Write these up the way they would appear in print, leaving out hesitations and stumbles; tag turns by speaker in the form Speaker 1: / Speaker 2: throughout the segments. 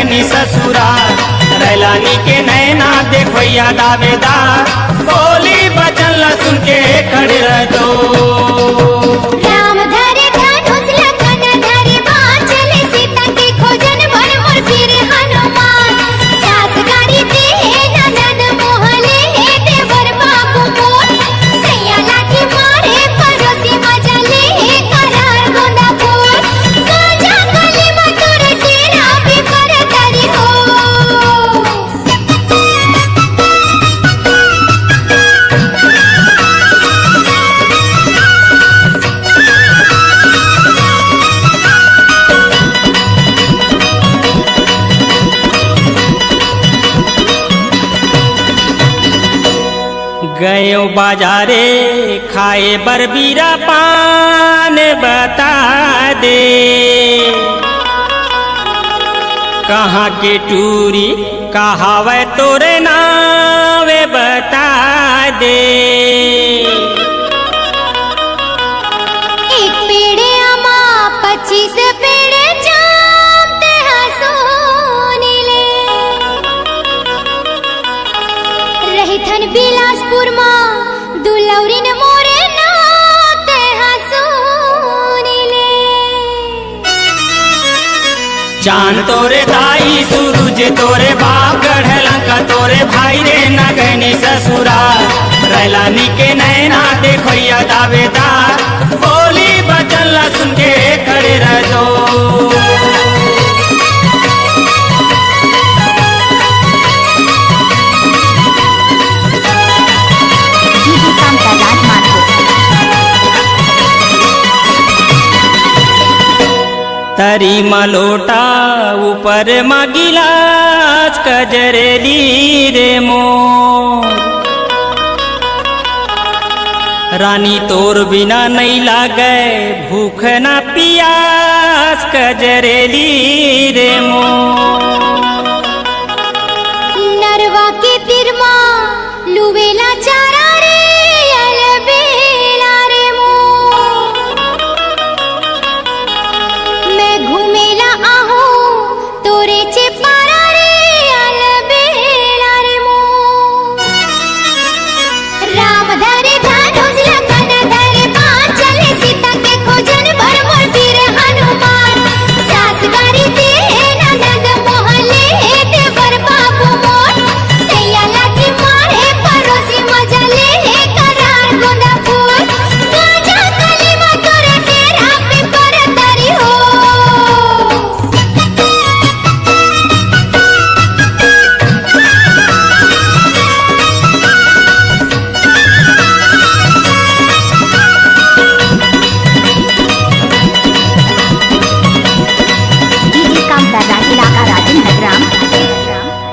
Speaker 1: गनी ससुरा रैलानी के नैना देखोया दावेदार बोली बचन ला सुन के खड़े रह दो। गयो बाजारे खाए बरबीरा पान बता दे कहाँ के टूरी कहावे तोरे नावे बता दे।
Speaker 2: एक पेड़े आमा 25 पेड़े जामते हंसोनी ले रही थन बिलासपुर माँ दुलौरी न मोरे नाते हंसोनी ले।
Speaker 1: चांद तोरे दाई सूरज तोरे बाप गढ़लंका तोरे भाई रे नगनी ससुरा रैलानी के नैना देखोया दावेदार बोली बचन ला सुन के खड़े रह दो। तरी मलोटा ऊपर मगिलास कजरेली रे मोर रानी तोर बिना नहीं लागे भूख ना पियास कजरेली रे मोर।
Speaker 2: नरवा के तिरमा लुवेला चारा रे अलबेला रे मोर मैं घूमेला आहू तोरे चेपारा रे अलबेला रे मोर। राम धरे धनुष लखन धरे बाण चले सीता के खोजन भर मोर वीर हनुमान सास गारी दे ननद मोहले देवर बाबू मोर सैया लाठी मारे परोसी मजा ले करार गोंदा फूल गाजा कलीमा तोरे तेरा पे पर तारी हो।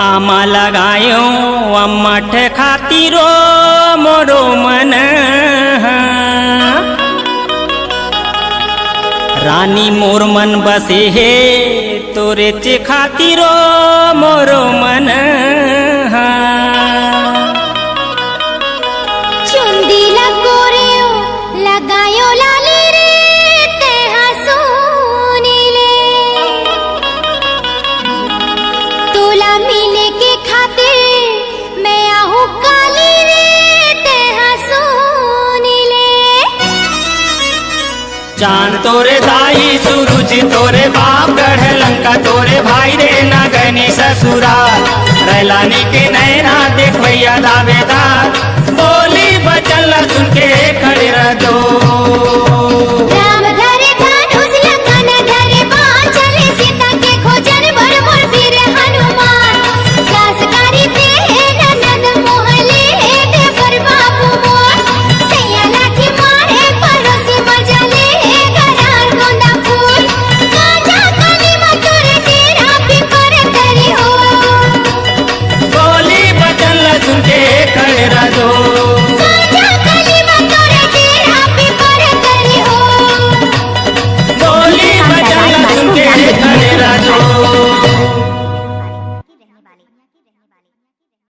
Speaker 1: आमा लगायो अम्मठ खातिरो मोरो मन रानी मोर मन बसे हे तोरे चे खातिरो मोरो मन
Speaker 2: चुंदी लगोरेओ लगायो लाली रे ते हंसोनी ले तोला मिले के खातिर मैं आहू काली रे ते हंसोनी ले।
Speaker 1: चांद तोरे दाई सूरज तोरे बाप गढ़लंका तोरे भाई रे नगनी ससुरा रैलानी के नैना देखोया दावेदार बोली बचन ला सुन के खड़े रह दो।